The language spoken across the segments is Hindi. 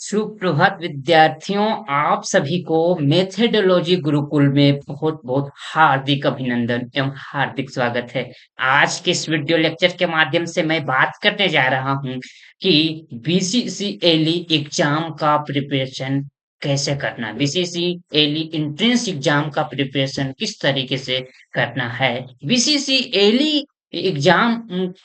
सुप्रभात विद्यार्थियों, आप सभी को मेथोडोलॉजी गुरुकुल में बहुत बहुत हार्दिक अभिनंदन एवं हार्दिक स्वागत है। आज के इस वीडियो लेक्चर के माध्यम से मैं बात करने जा रहा हूं कि बीसीसीएली एग्जाम का प्रिपरेशन कैसे करना, बीसीसीएली एंट्रेंस एग्जाम का प्रिपरेशन किस तरीके से करना है। बीसीसीएली एग्जाम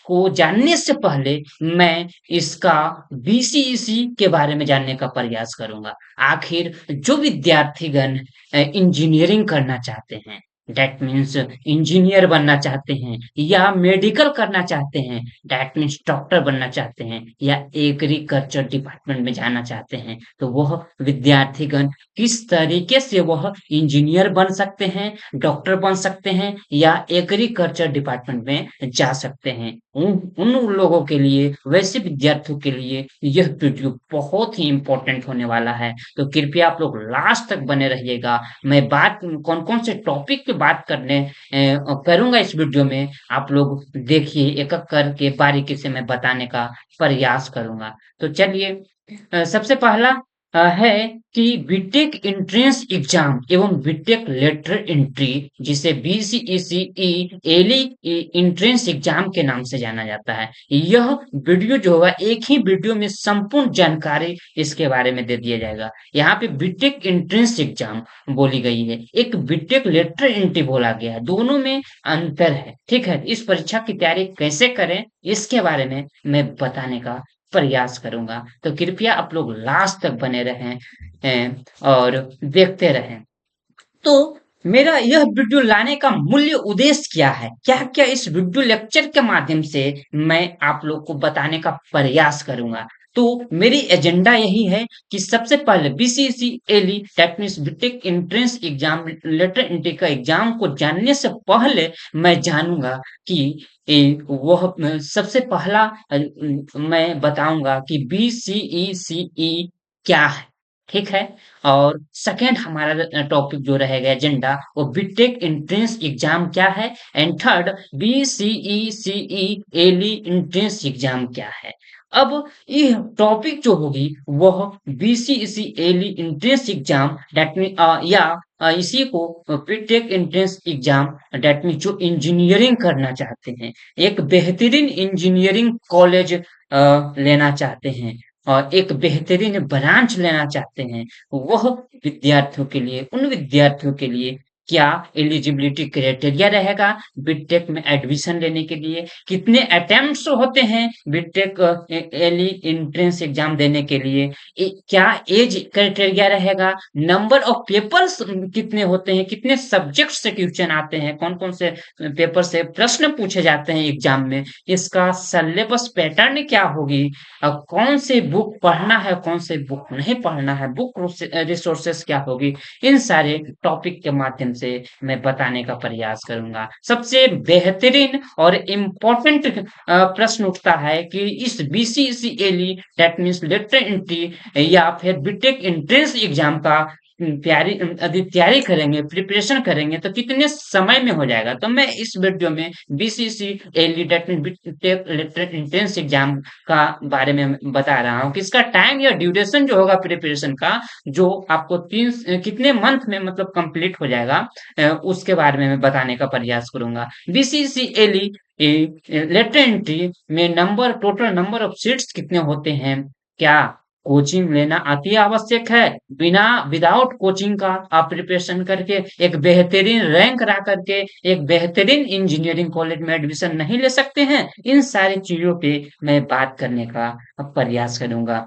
को जानने से पहले मैं इसका बीसीईसी के बारे में जानने का प्रयास करूंगा। आखिर जो विद्यार्थीगण इंजीनियरिंग करना चाहते हैं, दैट मीन्स इंजीनियर बनना चाहते हैं, या मेडिकल करना चाहते हैं, दैट मीन्स डॉक्टर बनना चाहते हैं, या एग्रीकल्चर डिपार्टमेंट में जाना चाहते हैं, तो वह विद्यार्थीगण किस तरीके से वह इंजीनियर बन सकते हैं, डॉक्टर बन सकते हैं, या एग्रीकल्चर डिपार्टमेंट में जा सकते हैं। उन उन लोगों के लिए, वैसे विद्यार्थियों के लिए यह वीडियो बहुत ही इम्पोर्टेंट होने वाला है। तो कृपया आप लोग लास्ट तक बने रहिएगा। मैं बात कौन-कौन से टॉपिक पे बात करूँगा इस वीडियो में, आप लोग देखिए, एक-एक करके बारीकी से मैं बताने का प्रयास करूँगा। तो चलिए, सबसे पहला है कि बीटेक एंट्रेंस एग्जाम एवं बीटेक लेटर एंट्री, जिसे बीसीईसीई एली एंट्रेंस एग्जाम के नाम से जाना जाता है। यह वीडियो जो होगा, एक ही वीडियो में संपूर्ण जानकारी इसके बारे में दे दिया जाएगा। यहाँ पे बीटेक एंट्रेंस एग्जाम बोली गई है, एक बीटेक लेटर एंट्री बोला गया है, दोनों में अंतर है। ठीक है, इस परीक्षा की तैयारी कैसे करें, इसके बारे में मैं बताने का प्रयास करूंगा। तो कृपया आप लोग लास्ट तक बने रहें और देखते रहें। तो मेरा यह वीडियो लाने का मूल्य उद्देश्य क्या है, क्या क्या इस वीडियो लेक्चर के माध्यम से मैं आप लोग को बताने का प्रयास करूंगा। तो मेरी एजेंडा यही है कि सबसे पहले BCECELE that means BTech entrance exam lateral entry का एग्जाम को जानने से पहले मैं जानूंगा कि सबसे पहला मैं बताऊंगा कि बीसीईसीई क्या है। ठीक है, और सेकेंड हमारा टॉपिक जो रहेगा एजेंडा, वो बीटेक एंट्रेंस एग्जाम क्या है, and third BCECE L E entrance exam क्या है। अब ये टॉपिक जो होगी वह BCEC L E entrance exam that mean या इसी को BTech entrance exam that mean जो इंजीनियरिंग करना चाहते हैं, एक बेहतरीन इंजीनियरिंग कॉलेज लेना चाहते हैं और एक बेहतरीन ब्रांच लेना चाहते हैं, वह विद्यार्थियों के लिए, उन विद्यार्थियों के लिए क्या एलिजिबिलिटी क्राइटेरिया रहेगा बीटेक में एडमिशन लेने के लिए, कितने अटेम्प्ट्स होते हैं बीटेक एली एंट्रेंस एग्जाम देने के लिए, क्या एज क्राइटेरिया रहेगा, नंबर ऑफ पेपर्स कितने होते हैं, कितने सब्जेक्ट से क्वेश्चन आते हैं, कौन कौन से पेपर से प्रश्न पूछे जाते हैं एग्जाम में, इसका सिलेबस पैटर्न क्या होगी, कौन से बुक पढ़ना है, कौन से बुक नहीं पढ़ना है, बुक रिसोर्सेस क्या होगी, इन सारे टॉपिक के माध्यम से मैं बताने का प्रयास करूंगा। सबसे बेहतरीन और इम्पोर्टेंट प्रश्न उठता है कि इस बीसीसीएली दैट मीन्स लेटर एंट्री या फिर बीटेक एंट्रेंस एग्जाम का यदि तैयारी करेंगे, प्रिपरेशन करेंगे, तो कितने समय में हो जाएगा। तो मैं इस वीडियो में BCECELE that means BTech lateral entrance exam का बारे में बता रहा हूँ कि इसका टाइम या ड्यूरेशन जो होगा प्रिपरेशन का, जो आपको कितने मंथ में मतलब कंप्लीट हो जाएगा, उसके बारे में मैं बताने का प्रयास करूंगा। बीसीसीएली लेटर एंट्री में टोटल नंबर ऑफ सीट्स कितने होते हैं, क्या कोचिंग लेना अति आवश्यक है, बिना विदाउट कोचिंग का आप प्रिपरेशन करके एक बेहतरीन रैंक ला करके एक बेहतरीन इंजीनियरिंग कॉलेज में एडमिशन नहीं ले सकते हैं, इन सारी चीजों पे मैं बात करने का प्रयास करूंगा।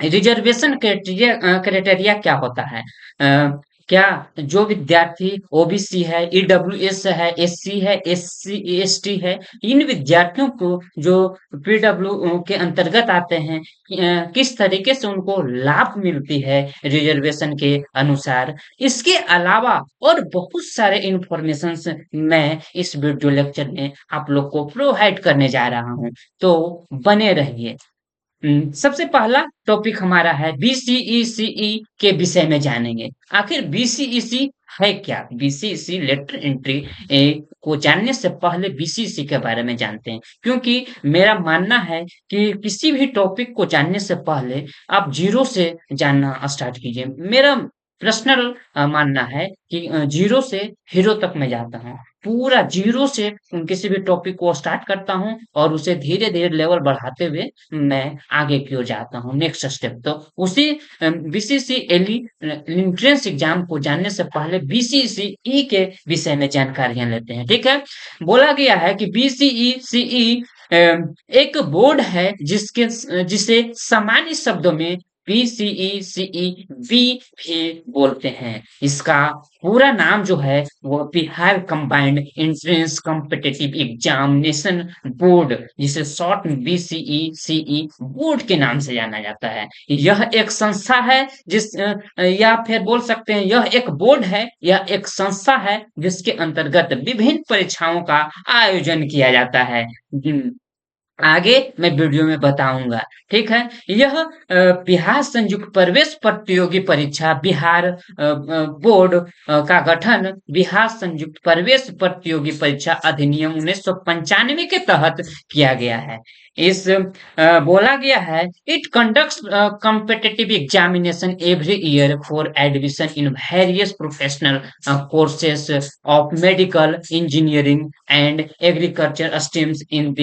रिजर्वेशन क्राइटेरिया क्या होता है, क्या जो विद्यार्थी ओबीसी है, ईडब्ल्यूएस है, एससी है, एससी एसटी है, इन विद्यार्थियों को जो पीडब्ल्यू के अंतर्गत आते हैं, किस तरीके से उनको लाभ मिलती है रिजर्वेशन के अनुसार, इसके अलावा और बहुत सारे इंफॉर्मेशन मैं इस वीडियो लेक्चर में आप लोग को प्रोवाइड करने जा रहा हूं। तो बने रहिए। सबसे पहला टॉपिक हमारा है बीसीईसीई के विषय में जानेंगे। आखिर बीसीईसी है क्या? बीसीईसी लेटर एंट्री को जानने से पहले बीसीईसी के बारे में जानते हैं, क्योंकि मेरा मानना है कि किसी भी टॉपिक को जानने से पहले आप जीरो से जानना स्टार्ट कीजिए। मेरा पर्सनल मानना है कि जीरो से हीरो तक मैं जाता हूँ। पूरा जीरो से किसी भी टॉपिक को स्टार्ट करता हूँ और उसे धीरे-धीरे लेवल बढ़ाते हुए मैं आगे की ओर जाता हूँ, नेक्स्ट स्टेप। तो उसी बीसीसीएली एंट्रेंस एग्जाम को जानने से पहले बीसीसीई के विषय में जानकारियां लेते हैं, ठीक है? बोला गया है कि बीसीईसीई एक बोर्ड है जिसे सामान्य शब्दों में बीसीईसीई बी भी बोलते हैं। इसका पूरा नाम जो है वो Bihar combined entrance competitive examination board, जिसे शॉर्ट में बीसीईसीई बोर्ड के नाम से जाना जाता है। यह एक संस्था है या फिर बोल सकते हैं यह एक बोर्ड है या एक संस्था है जिसके अंतर्गत विभिन्न परीक्षाओं का आयोजन किया जाता है। आगे मैं वीडियो में बताऊंगा, ठीक है? यह बिहार संयुक्त प्रवेश प्रतियोगी परीक्षा बिहार बोर्ड का गठन बिहार संयुक्त प्रवेश प्रतियोगी परीक्षा अधिनियम 1995 के तहत किया गया है। बोला गया है it conducts competitive examination every year for admission in various professional courses of medical engineering and agriculture streams in the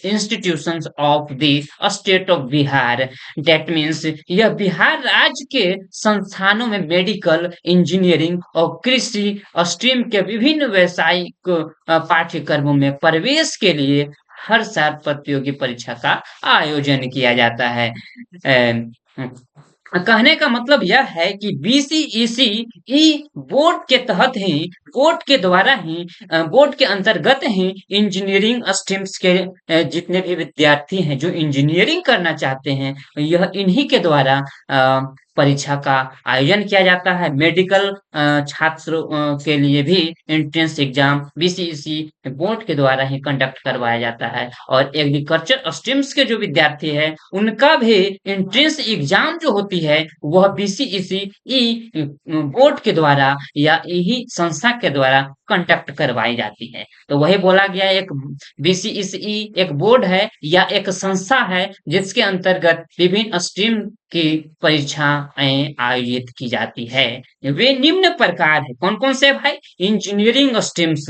institutions of the state of Bihar. That means यह बिहार राज्य के संस्थानों में मेडिकल इंजीनियरिंग और कृषि स्ट्रीम के विभिन्न व्यावसायिक पाठ्यक्रमों में प्रवेश के लिए हर साल प्रतियोगी परीक्षा का आयोजन किया जाता है। कहने का मतलब यह है कि बीसीईसीई बोर्ड के तहत ही, बोर्ड के द्वारा ही, बोर्ड के अंतर्गत ही इंजीनियरिंग स्ट्रीम्स के जितने भी विद्यार्थी हैं जो इंजीनियरिंग करना चाहते हैं, यह इन्हीं के द्वारा परीक्षा का आयोजन किया जाता है। मेडिकल छात्रों के लिए भी एंट्रेंस एग्जाम बीसीईसी बोर्ड के द्वारा ही कंडक्ट करवाया जाता है, और एग्रीकल्चर स्ट्रीम्स के जो विद्यार्थी हैं उनका भी एंट्रेंस एग्जाम जो होती है वह बीसीईसी बोर्ड के द्वारा या यही संस्था के द्वारा कंडक्ट करवाई जाती है। तो वही बोला गया, एक बीसीईसी एक बोर्ड है या एक संस्था है जिसके अंतर्गत विभिन्न स्ट्रीम की परीक्षाएं आयोजित की जाती है। वे निम्न प्रकार है, कौन कौन से भाई? Engineering streams,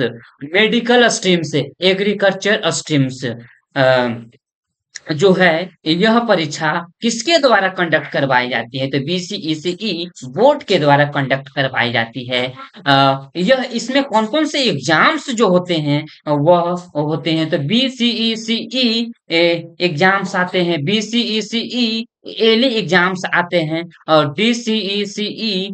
medical streams, agriculture streams. जो है यह परीक्षा किसके द्वारा कंडक्ट करवाई जाती है? तो बीसीईसीई बोर्ड के द्वारा कंडक्ट करवाई जाती है। यह इसमें कौन कौन से एग्जाम्स जो होते हैं वह होते हैं, तो बीसीईसीई एग्जाम्स आते हैं, बीसीईसीई एली एग्जाम्स आते हैं, और डीसीईसीई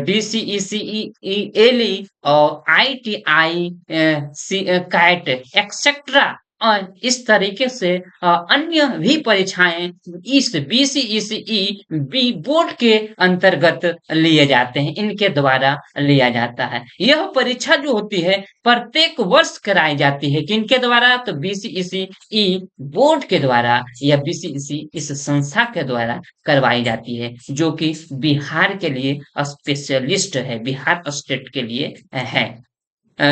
डीसीईसीई एली और आईटीआई कैट एक्सेट्रा, और इस तरीके से अन्य भी परीक्षाएं इस बीसीईसीई बी बोर्ड के अंतर्गत लिए जाते हैं, इनके द्वारा लिया जाता है। यह परीक्षा जो होती है प्रत्येक वर्ष कराई जाती है, किनके द्वारा? तो बीसीईसीई बोर्ड के द्वारा या बीसीईसी इस संस्था के द्वारा करवाई जाती है, जो कि बिहार के लिए स्पेशलिस्ट है, बिहार स्टेट के लिए है। अ,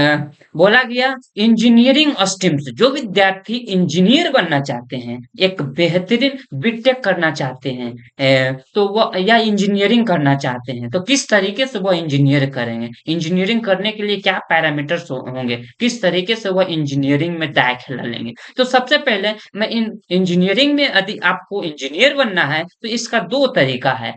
बोला गया इंजीनियरिंग स्ट्रीम्स, जो विद्यार्थी इंजीनियर बनना चाहते हैं, एक बेहतरीन बीटेक करना चाहते हैं, तो वह या इंजीनियरिंग करना चाहते हैं, तो किस तरीके से वह इंजीनियर करेंगे, इंजीनियरिंग करने के लिए क्या पैरामीटर्स होंगे, किस तरीके से वह इंजीनियरिंग में दाखिला लेंगे। तो सबसे पहले मैं इन इंजीनियरिंग में यदि आपको इंजीनियर बनना है तो इसका दो तरीका है,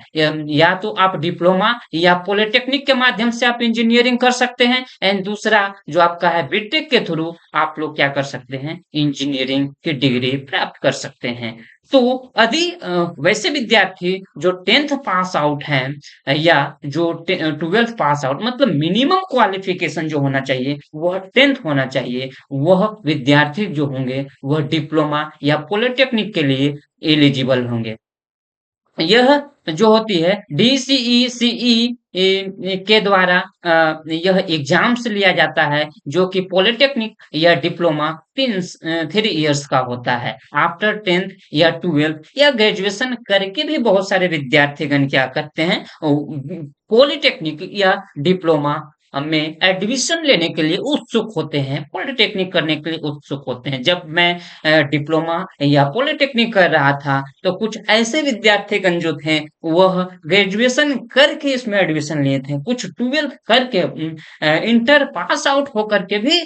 या तो आप डिप्लोमा या पॉलिटेक्निक के माध्यम से आप इंजीनियरिंग कर सकते हैं, एंड दूसरा जो आपका है बीटेक के थ्रू आप लोग क्या कर सकते हैं, इंजीनियरिंग की डिग्री प्राप्त कर सकते हैं। तो यदि वैसे विद्यार्थी जो 10th पास आउट हैं या जो 12th पास आउट, मतलब मिनिमम क्वालिफिकेशन जो होना चाहिए वह 10th होना चाहिए, वह विद्यार्थी जो होंगे वह डिप्लोमा या पॉलिटेक्निक के लिए एलिजिबल होंगे। यह जो होती है DCE-CE के द्वारा यह एग्जाम्स लिया जाता है, जो कि पॉलिटेक्निक या डिप्लोमा 3 इयर्स का होता है। आफ्टर 10th या 12th या ग्रेजुएशन करके भी बहुत सारे विद्यार्थीगण क्या करते हैं, पॉलिटेक्निक या डिप्लोमा में एडमिशन लेने के लिए उत्सुक होते हैं, पॉलिटेक्निक करने के लिए उत्सुक होते हैं। जब मैं डिप्लोमा या पॉलिटेक्निक कर रहा था, तो कुछ ऐसे विद्यार्थीगण जो थे, वह ग्रेजुएशन करके इसमें एडमिशन लिए थे। कुछ 12th करके इंटर पास आउट होकर के भी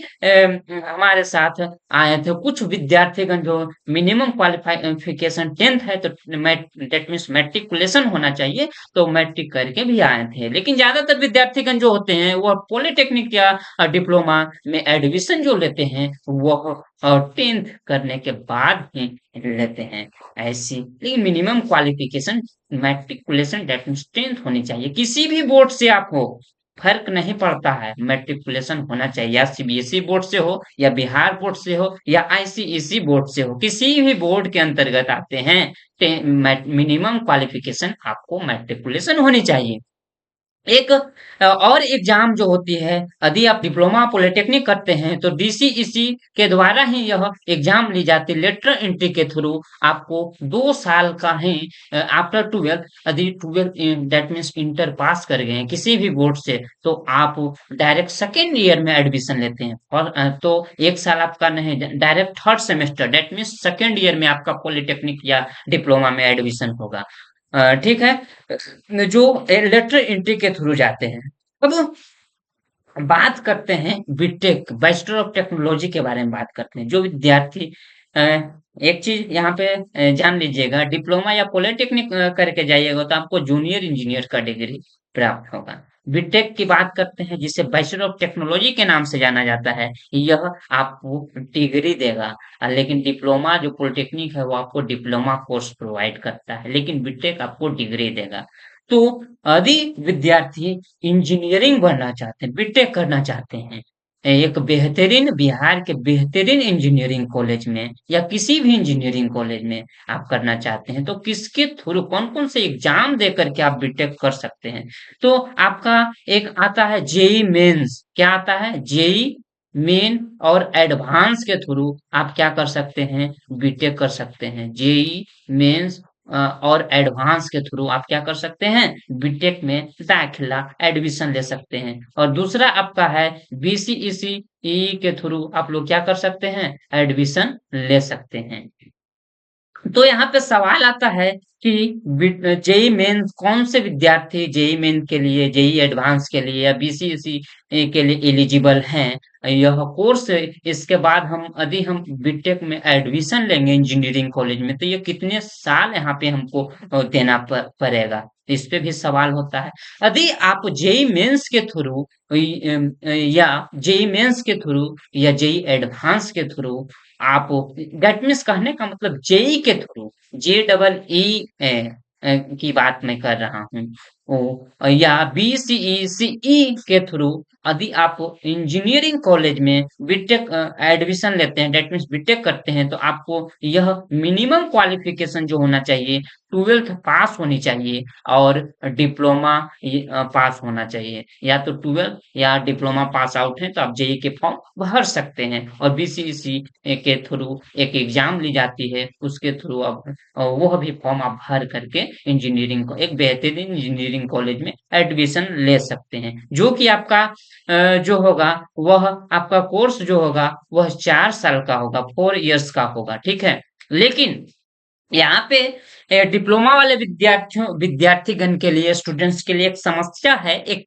हमारे साथ आए थे। कुछ विद्यार्थीगण जो मिनिमम क्वालिफिकेशन 10th है, तो दैट मीन्स मैट्रिकुलेशन होना चाहिए, तो मैट्रिक करके भी आए थे। लेकिन ज्यादातर विद्यार्थीगण जो होते हैं, वह पॉलिटेक्निक या डिप्लोमा में एडमिशन जो लेते हैं, वह 10th करने के बाद ही लेते हैं। ऐसी लेकिन minimum qualification matriculation that means 10th होनी चाहिए। किसी भी बोर्ड से आप हो, फर्क नहीं पड़ता है, मैट्रिकुलेशन होना चाहिए। या CBSE बोर्ड से हो, या बिहार बोर्ड से हो, या ICSE बोर्ड से हो, किसी भी बोर्ड के अंतर्गत आते हैं, मिनिमम क्वालिफिकेशन आपको मैट्रिकुलेशन होनी चाहिए। एक और एग्जाम जो होती है, यदि आप डिप्लोमा पॉलिटेक्निक करते हैं, तो DCEC के द्वारा ही यह एग्जाम ली जाती है। लेटर एंट्री के थ्रू आपको 2 साल का ही आफ्टर 12th, यदि 12th that means inter pass कर गए हैं किसी भी बोर्ड से, तो आप डायरेक्ट सेकेंड ईयर में एडमिशन लेते हैं। और तो 1 साल आपका नहीं, direct third semester that means second year में आपका पॉलिटेक्निक या डिप्लोमा में एडमिशन होगा। ठीक है, जो लेटर एंट्री के थ्रू जाते हैं। अब बात करते हैं बीटेक बैचलर ऑफ टेक्नोलॉजी के बारे में बात करते हैं। जो विद्यार्थी अ, एक चीज यहाँ पे जान लीजिएगा, डिप्लोमा या पॉलिटेक्निक करके जाइएगा, तो आपको जूनियर इंजीनियर का डिग्री प्राप्त होगा। बीटेक की बात करते हैं, जिसे बैचलर ऑफ टेक्नोलॉजी के नाम से जाना जाता है, यह आपको डिग्री देगा। लेकिन डिप्लोमा जो पॉलिटेक्निक है, वो आपको डिप्लोमा कोर्स प्रोवाइड करता है, लेकिन बीटेक आपको डिग्री देगा। तो यदि विद्यार्थी इंजीनियरिंग बनना चाहते हैं, बीटेक करना चाहते हैं, एक बेहतरीन बिहार के बेहतरीन इंजीनियरिंग कॉलेज में या किसी भी इंजीनियरिंग कॉलेज में आप करना चाहते हैं, तो किसके थ्रू कौन-कौन से एग्जाम दे करके आप बीटेक कर सकते हैं? तो आपका एक आता है जेईई मेंस। क्या आता है? जेईई मेन और एडवांस के थ्रू आप क्या कर सकते हैं? बीटेक कर सकते हैं। जेईई मेंस और एडवांस के थ्रू आप क्या कर सकते हैं? बीटेक में दाखिला एडमिशन ले सकते हैं। और दूसरा आपका है BCEC के थ्रू आप लोग क्या कर सकते हैं? एडमिशन ले सकते हैं। तो यहाँ पे सवाल आता है कि जेई मेन कौन से विद्यार्थी जेई मेन के लिए, जेई एडवांस के लिए या BCEC के लिए एलिजिबल हैं? यह कोर्स, इसके बाद हम यदि हम बीटेक में एडमिशन लेंगे इंजीनियरिंग कॉलेज में, तो ये कितने साल यहाँ पे हमको देना पड़ेगा? इस पे भी सवाल होता है। यदि आप जेई मेंस के थ्रू या जेई मेंस के थ्रू या जेई एडवांस के थ्रू आप, दैट मीन्स कहने का मतलब जेई के थ्रू, JEE की बात मैं कर रहा हूँ, या BCECE के थ्रू यदि आप इंजीनियरिंग कॉलेज में बीटेक एडमिशन लेते हैं, दैट मीन्स बीटेक करते हैं, तो आपको यह मिनिमम क्वालिफिकेशन जो होना चाहिए, 12th पास होनी चाहिए और डिप्लोमा पास होना चाहिए। या तो 12th या डिप्लोमा पास आउट है, तो आप जेई के फॉर्म भर सकते हैं। और BCEC के थ्रू एक एग्जाम ली जाती है, उसके थ्रू आप वह भी फॉर्म आप भर करके इंजीनियरिंग को एक बेहतरीन इंजीनियरिंग कॉलेज में एडमिशन ले सकते हैं। जो कि आपका जो होगा, वह आपका कोर्स जो होगा, वह 4 साल का होगा, 4 इयर्स का होगा। ठीक है, लेकिन यहाँ पे डिप्लोमा वाले विद्यार्थीगण के लिए, स्टूडेंट्स के लिए एक समस्या है, एक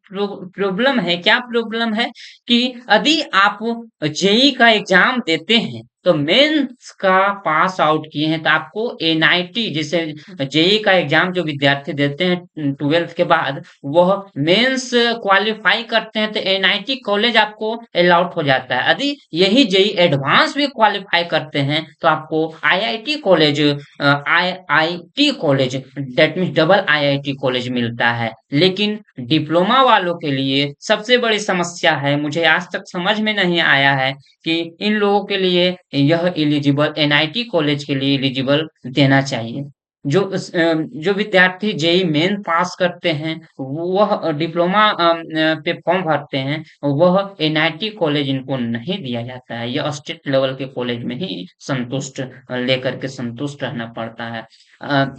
प्रॉब्लम है। क्या प्रॉब्लम है कि यदि आप जेई का एग्जाम देते हैं, तो मेंस का पास आउट किए हैं, तो आपको NIT, जैसे जेई का एग्जाम जो विद्यार्थी देते हैं 12th के बाद, वह मेंस क्वालिफाई करते हैं, तो NIT कॉलेज आपको अलाउट हो जाता है। यदि यही जेई एडवांस भी क्वालिफाई करते हैं, तो आपको IIT college, IIT college that means double IIT college मिलता है। लेकिन डिप्लोमा वालों के लिए सबसे बड़ी समस्या है, मुझे आज तक समझ में नहीं आया है कि इन लोगों के लिए यह एलिजिबल NIT कॉलेज के लिए एलिजिबल देना चाहिए। जो विद्यार्थी जेई मेन पास करते हैं वह डिप्लोमा पे फॉर्म भरते हैं, वह एनआईटी कॉलेज इनको नहीं दिया जाता है। यह स्टेट लेवल के कॉलेज में ही संतुष्ट लेकर के संतुष्ट रहना पड़ता है।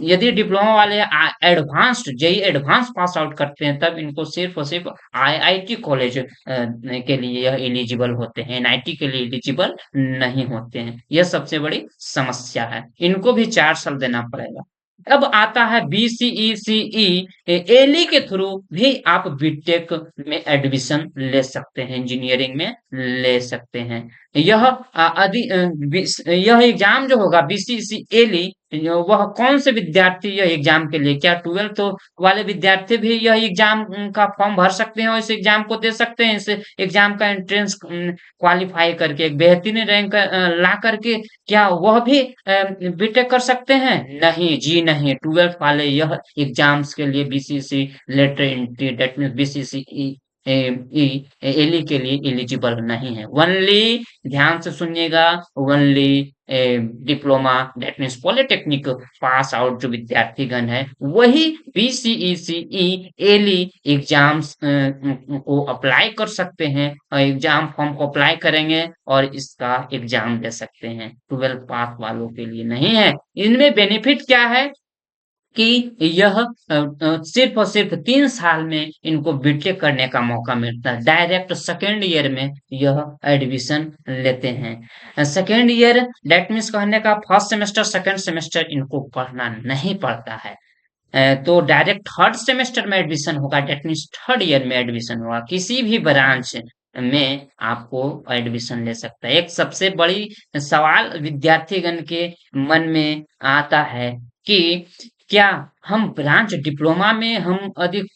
यदि डिप्लोमा वाले advanced JE advance pass out करते हैं तब इनको सिर्फ और सिर्फ आईआईटी कॉलेज के लिए यह एलिजिबल होते हैं, एनआईटी के लिए एलिजिबल नहीं होते हैं। यह सबसे बड़ी समस्या है, इनको भी 4 साल देना पड़ेगा। अब आता है बीसीईसीई, एली के थ्रू भी आप बीटेक में एडमिशन ले सकते हैं, इंजीनियरिंग में ले सकते हैं। यह एग्जाम जो होगा बीसीसी एली, वह कौन से विद्यार्थी यह एग्जाम के लिए, क्या 12th वाले विद्यार्थी भी यह एग्जाम का फॉर्म भर सकते हैं और इस एग्जाम को दे सकते हैं? इस एग्जाम का एंट्रेंस क्वालिफाई करके एक बेहतरीन रैंक ला करके क्या वह भी बीटेक कर सकते हैं? नहीं जी नहीं, 12th वाले यह एग्जाम्स के लिए BCC lateral entry that means BCC L E के लिए एलिजिबल नहीं है। ओनली, ध्यान से सुनिएगा, only diploma that means polytechnic pass out जो विद्यार्थीगण है वही बीसीईसीई एली एग्जाम्स को अप्लाई कर सकते हैं, और एग्जाम फॉर्म को अप्लाई करेंगे और इसका एग्जाम दे सकते हैं। 12th पास वालों के लिए नहीं है। इनमें बेनिफिट क्या है कि यह सिर्फ और सिर्फ 3 साल में इनको बीटेक करने का मौका मिलता है। डायरेक्ट सेकेंड ईयर में यह एडमिशन लेते हैं। सेकेंड ईयर दैट मीन्स कहने का फर्स्ट सेमेस्टर सेकेंड सेमेस्टर इनको पढ़ना नहीं पड़ता है। तो डायरेक्ट थर्ड सेमेस्टर में एडमिशन होगा, दैट मीन्स थर्ड ईयर में एडमिशन होगा। किसी भी ब्रांच में आपको एडमिशन ले सकता है। एक सबसे बड़ी सवाल विद्यार्थीगण के मन में आता है कि क्या हम ब्रांच डिप्लोमा में हम अधिक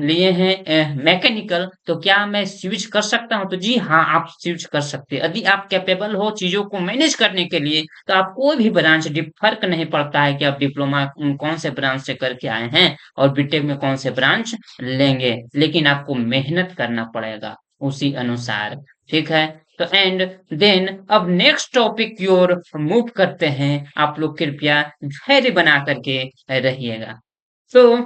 लिए हैं मैकेनिकल, तो क्या मैं स्विच कर सकता हूं? तो जी हाँ, आप स्विच कर सकते हैं यदि आप कैपेबल हो चीजों को मैनेज करने के लिए। तो आप कोई भी ब्रांच फर्क नहीं पड़ता है कि आप डिप्लोमा कौन से ब्रांच से करके आए हैं और बीटेक में कौन से ब्रांच लेंगे, लेकिन आपको मेहनत करना पड़ेगा उसी अनुसार। ठीक है, तो एंड देन अब नेक्स्ट टॉपिक की ओर मूव करते हैं। आप लोग कृपया धैर्य बना करके रहिएगा। तो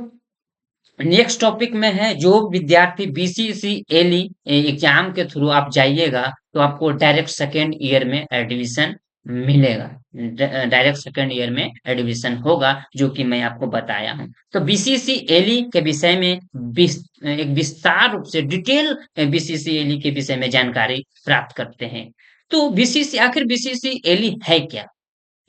नेक्स्ट टॉपिक में है, जो विद्यार्थी बीसीसी एली एग्जाम के थ्रू आप जाइएगा तो आपको डायरेक्ट सेकेंड ईयर में एडमिशन मिलेगा। डायरेक्ट सेकेंड ईयर में एडमिशन होगा, जो कि मैं आपको बताया हूँ। तो बीसीसी एली के विषय में एक विस्तार रूप से डिटेल बीसीसी एली के विषय में जानकारी प्राप्त करते हैं। तो बीसीसी, आखिर बीसीसी एली है क्या,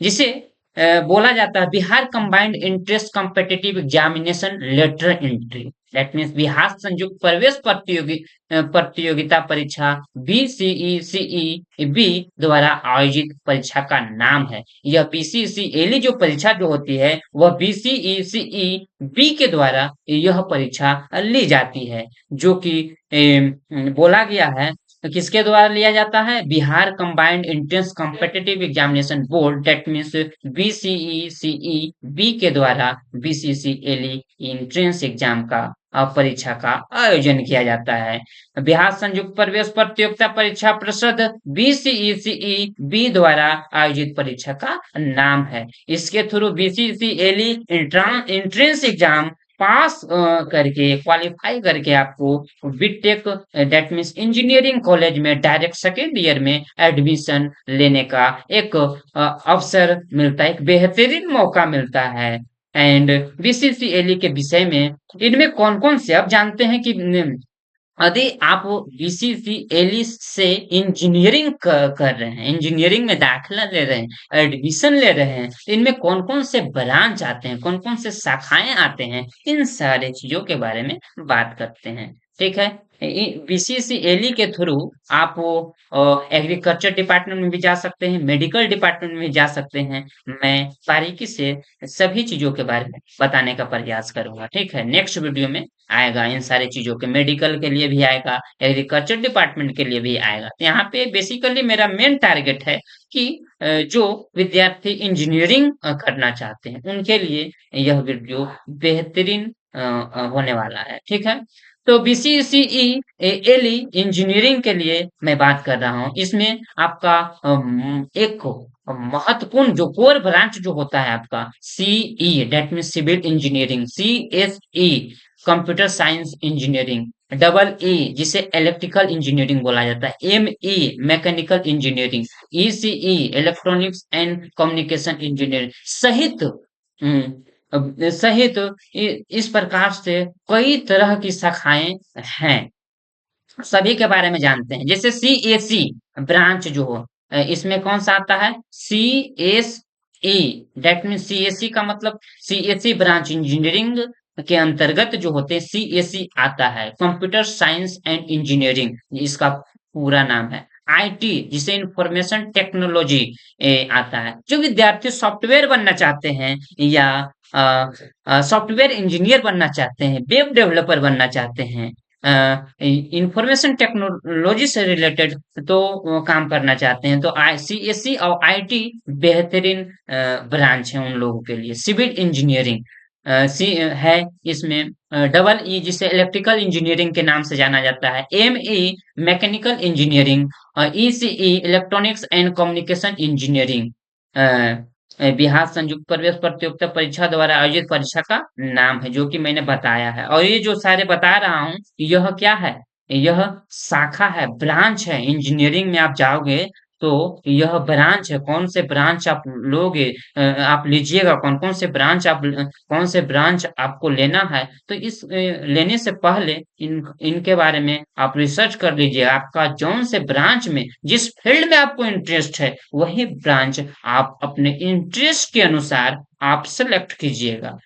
जिसे बोला जाता है Bihar combined entrance competitive examination lateral entry, that means Bihar संयुक्त प्रवेश प्रतियोगिता परीक्षा बीसीईसीई बी द्वारा आयोजित परीक्षा का नाम है। यह बीसीसीएली जो परीक्षा जो होती है वह बीसीईसीई बी के द्वारा यह परीक्षा ली जाती है, जो कि बोला गया है किसके द्वारा लिया जाता है? Bihar combined entrance competitive examination board that means BCECE B के द्वारा बीसीसीएली एंट्रेंस एग्जाम का परीक्षा का आयोजन किया जाता है। बिहार संयुक्त प्रवेश प्रतियोगिता परीक्षा परिषद बीसीईसीई बी द्वारा आयोजित परीक्षा का नाम है। इसके through BCCLE entrance exam pass करके क्वालिफाई करके आपको BTech that means engineering college में डायरेक्ट सेकेंड ईयर में एडमिशन लेने का एक अवसर मिलता है, एक बेहतरीन मौका मिलता है। एंड बीसीसीएली के विषय में इनमें कौन कौन से, अब जानते हैं कि यदि आप बीसीसीएली से इंजीनियरिंग कर रहे हैं, इंजीनियरिंग में दाखिला ले रहे हैं, एडमिशन ले रहे हैं, तो इनमें कौन कौन से ब्रांच आते हैं, कौन कौन से शाखाएं आते हैं, इन सारे चीजों के बारे में बात करते हैं। ठीक है, बीसीसीएली के थ्रू आप एग्रीकल्चर डिपार्टमेंट में भी जा सकते हैं, मेडिकल डिपार्टमेंट में भी जा सकते हैं। मैं बारीकी से सभी चीजों के बारे में बताने का प्रयास करूंगा। ठीक है, नेक्स्ट वीडियो में आएगा इन सारी चीजों के, मेडिकल के लिए भी आएगा, एग्रीकल्चर डिपार्टमेंट के लिए भी आएगा। तो यहाँ पे बेसिकली मेरा मेन टारगेट है कि जो विद्यार्थी इंजीनियरिंग करना चाहते हैं उनके लिए यह वीडियो बेहतरीन होने वाला है। ठीक है, तो बीसीसीई एलई इंजीनियरिंग के लिए मैं बात कर रहा हूँ। इसमें आपका एक महत्वपूर्ण जो कोर ब्रांच जो होता है आपका CE that means civil engineering, CSE computer science engineering, double E जिसे इलेक्ट्रिकल इंजीनियरिंग बोला जाता है, M E mechanical engineering, ECE electronics and communication engineering सहित सहित इस प्रकार से कई तरह की शाखाएं हैं। सभी के बारे में जानते हैं। जैसे सीएसई ब्रांच जो हो, इसमें कौन सा आता है, सीएसई दैट मीन सीएसई का मतलब सीएसई ब्रांच इंजीनियरिंग के अंतर्गत जो होते हैं सीएसई आता है, कंप्यूटर साइंस एंड इंजीनियरिंग इसका पूरा नाम है। आईटी जिसे इंफॉर्मेशन टेक्नोलॉजी आता है। जो विद्यार्थी सॉफ्टवेयर बनना चाहते हैं या सॉफ्टवेयर इंजीनियर बनना चाहते हैं, वेब डेवलपर बनना चाहते हैं, इंफॉर्मेशन टेक्नोलॉजी से रिलेटेड तो काम करना चाहते हैं, तो सीएससी और आईटी बेहतरीन ब्रांच है उन लोगों के लिए। सिविल इंजीनियरिंग सी है इसमें, डबल ई जिसे इलेक्ट्रिकल इंजीनियरिंग के नाम से जाना जाता है, M E mechanical engineering, ECE electronics and communication engineering Bihar संयुक्त प्रवेश प्रतियोगिता परीक्षा द्वारा आयोजित परीक्षा का नाम है, जो कि मैंने बताया है। और ये जो सारे बता रहा हूँ यह क्या है, यह शाखा है, ब्रांच है। इंजीनियरिंग में आप जाओगे तो यह ब्रांच है। कौन से ब्रांच आप लोगे, आप लीजिएगा, कौन कौन से ब्रांच आप कौन से ब्रांच आपको लेना है, तो इस लेने से पहले इनके बारे में आप रिसर्च कर लीजिए। आपका जौन से ब्रांच में जिस फील्ड में आपको इंटरेस्ट है वही ब्रांच आप अपने इंटरेस्ट के अनुसार आप सेलेक्ट कीजिएगा।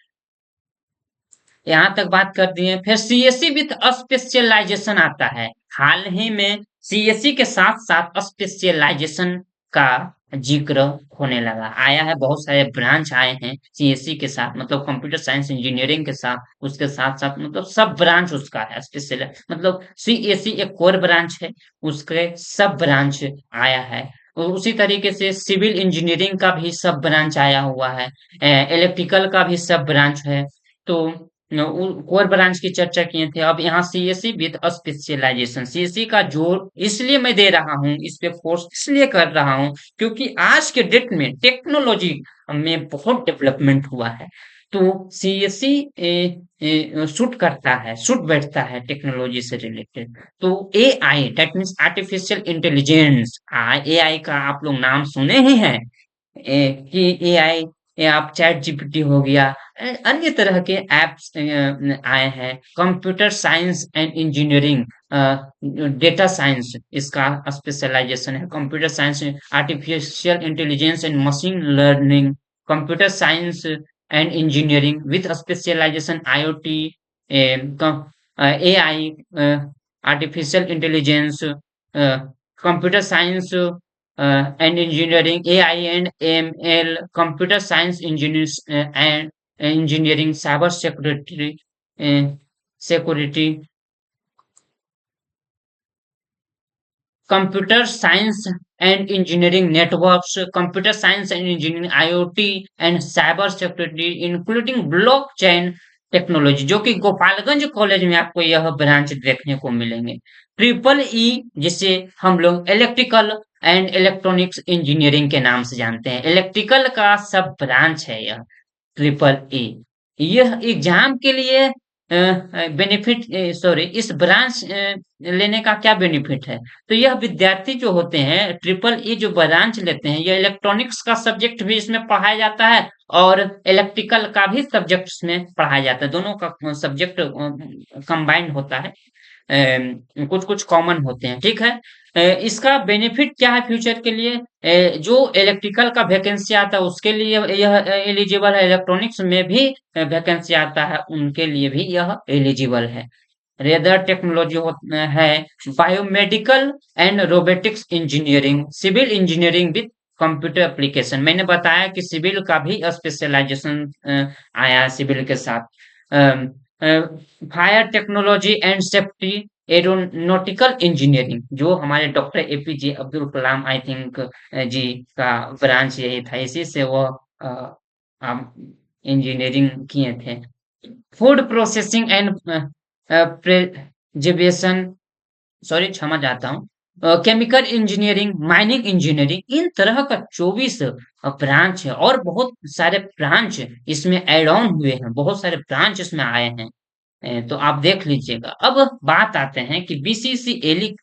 यहाँ तक बात कर दिए। फिर सीएससी विथ स्पेशलाइजेशन आता है। हाल ही में सीएससी के साथ साथ स्पेशलाइजेशन का जिक्र होने लगा, आया है। बहुत सारे ब्रांच आए हैं सीएससी के साथ, मतलब कंप्यूटर साइंस इंजीनियरिंग के साथ, उसके साथ साथ मतलब सब ब्रांच उसका है स्पेशल, मतलब सीएससी एक कोर ब्रांच है, उसके सब ब्रांच आया है। और उसी तरीके से सिविल इंजीनियरिंग का भी सब ब्रांच आया हुआ है, इलेक्ट्रिकल का भी सब ब्रांच है। तो कोर ब्रांच की चर्चा किए थे। अब यहाँ सीएससी विद स्पेशलाइजेशन, सीएससी का जोर इसलिए मैं दे रहा हूँ, इस पे फोर्स इसलिए कर रहा हूँ क्योंकि आज के डेट में टेक्नोलॉजी में बहुत डेवलपमेंट हुआ है। तो सीएससी शूट करता है, शूट बैठता है टेक्नोलॉजी से रिलेटेड। तो AI that means artificial intelligence, AI का आप लोग नाम सुने ही हैं, कि एआई या आप चैट जीपीटी हो गया, अन्य तरह के एप्स आए हैं। Computer science and engineering, data science इसका स्पेशलाइजेशन है। Computer science, artificial intelligence and machine learning, computer science and engineering with specialisation IoT, AI, artificial intelligence, computer science and engineering, AI and ML, computer science engineers and engineering, cyber security, security, computer science and engineering networks, computer science and engineering, IoT and cyber security, including blockchain technology, जो कि गोपालगंज कॉलेज में आपको यह ब्रांच देखने को मिलेंगे। ट्रिपल ई जिसे हम लोग इलेक्ट्रिकल एंड इलेक्ट्रॉनिक्स इंजीनियरिंग के नाम से जानते हैं, इलेक्ट्रिकल का सब ब्रांच है यह ट्रिपल ई। यह एग्जाम के लिए बेनिफिट, सॉरी, इस ब्रांच लेने का क्या बेनिफिट है, तो यह विद्यार्थी जो होते हैं ट्रिपल ई जो ब्रांच लेते हैं, यह इलेक्ट्रॉनिक्स का सब्जेक्ट भी इसमें पढ़ाया जाता है और इलेक्ट्रिकल का भी सब्जेक्ट इसमें पढ़ाया जाता है। दोनों का सब्जेक्ट कंबाइंड होता है, कुछ कुछ कॉमन होते हैं, ठीक है। इसका बेनिफिट क्या है फ्यूचर के लिए, जो इलेक्ट्रिकल का वैकेंसी आता है उसके लिए यह एलिजिबल है, इलेक्ट्रॉनिक्स में भी वैकेंसी आता है उनके लिए भी यह एलिजिबल है। रेदर टेक्नोलॉजी है, biomedical and robotics engineering, civil engineering with computer application. मैंने बताया कि सिविल का भी स्पेशलाइजेशन आया है सिविल के साथ। Fire technology and safety, aeronautical engineering, जो हमारे doctor APJ Abdul Kalam I think ji का ब्रांच यही था, इसी से वो इंजीनियरिंग किए थे। Food processing and preservation, sorry क्षमा चाहता हूँ, केमिकल इंजीनियरिंग, माइनिंग इंजीनियरिंग, इन तरह का 24 ब्रांच है और बहुत सारे ब्रांच इसमें ऐड ऑन हुए हैं, बहुत सारे ब्रांच इसमें आए हैं। तो आप देख लीजिएगा। अब बात आते हैं कि बीसीसीएली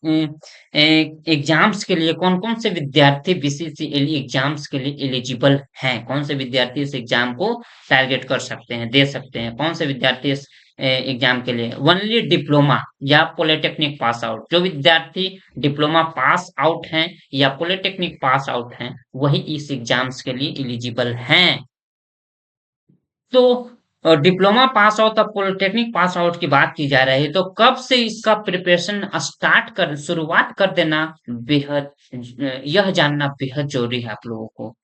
एग्जाम्स के लिए कौन-कौन से विद्यार्थी बीसीसीएली एग्जाम्स के लिए एलिजिबल हैं, कौन से विद्यार्थी इस एग्जाम को टारगेट कर सकते हैं, दे सकते हैं, कौन से विद्यार्थी इस एग्जाम के लिए ओनली डिप्लोमा या पॉलिटेक्निक पास आउट, जो विद्यार्थी डिप्लोमा पास आउट हैं या पॉलिटेक्निक पास आउट हैं वही इस एग्जाम्स के लिए एलिजिबल हैं। तो डिप्लोमा पास आउट और पॉलिटेक्निक पास आउट की बात की जा रही है, तो कब से इसका प्रिपरेशन स्टार्ट कर शुरुआत कर देना बेहद यह जानना बेहद जरूरी है आप लोगों को।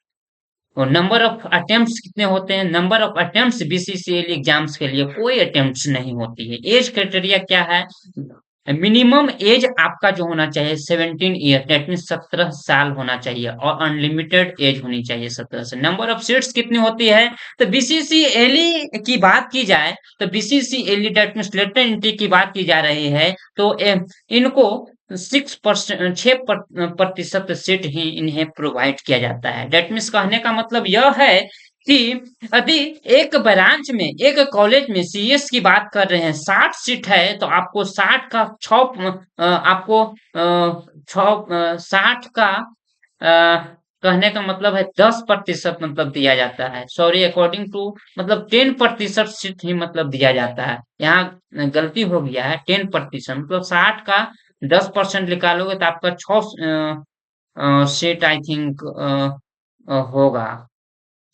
और नंबर ऑफ अटेम्प्ट्स कितने होते हैं? Number of attempts BCCL exams के लिए कोई अटेम्प्ट्स नहीं होती है। एज क्राइटेरिया क्या है? मिनिमम एज आपका जो होना चाहिए 17 ईयर, दैट मीन 17 साल होना चाहिए और अनलिमिटेड एज होनी चाहिए 17 से। नंबर ऑफ सीट्स कितनी होती है? तो बीसीसीएल की बात की जाए तो BCCL that mean lateral entry की बात की जा रही है तो इनको 6% 6% सीट ही इन्हें प्रोवाइड किया जाता है। दैट मीन्स कहने का मतलब यह है कि यदि एक ब्रांच में एक कॉलेज में सीएस की बात कर रहे हैं 60 सीट है तो आपको 60 का 6 आपको 60 का कहने का मतलब है 10% मतलब दिया जाता है। सॉरी, अकॉर्डिंग टू मतलब 10% सीट ही मतलब दिया जाता है। यहाँ गलती हो गया है, 10% मतलब 60 का 10% निकालोगे तो आपका 6 सीट आई थिंक होगा।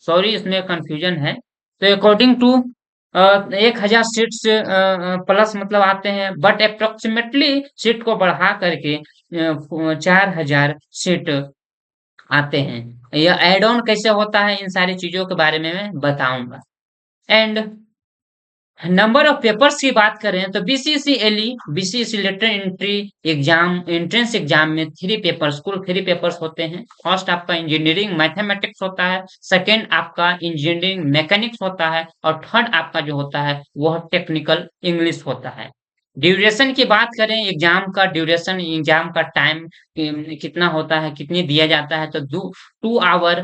सॉरी, इसमें कंफ्यूजन है। तो अकॉर्डिंग टू 1000 सीट्स प्लस मतलब आते हैं, बट अप्रोक्सीमेटली सीट को बढ़ा करके 4000 सीट आते हैं। यह एड ऑन कैसे होता है इन सारी चीजों के बारे में मैं बताऊंगा। एंड नंबर ऑफ पेपर्स की बात करें तो BCECELE BCC lateral entry exam entrance exam में 3 पेपर्स कुल 3 पेपर्स होते हैं। फर्स्ट आपका इंजीनियरिंग मैथमेटिक्स होता है, सेकंड आपका इंजीनियरिंग मैकेनिक्स होता है और थर्ड आपका जो होता है वह टेक्निकल इंग्लिश होता है। ड्यूरेशन की बात करें, एग्जाम का ड्यूरेशन, एग्जाम का टाइम कितना होता है, कितनी दिया जाता है, तो 2 आवर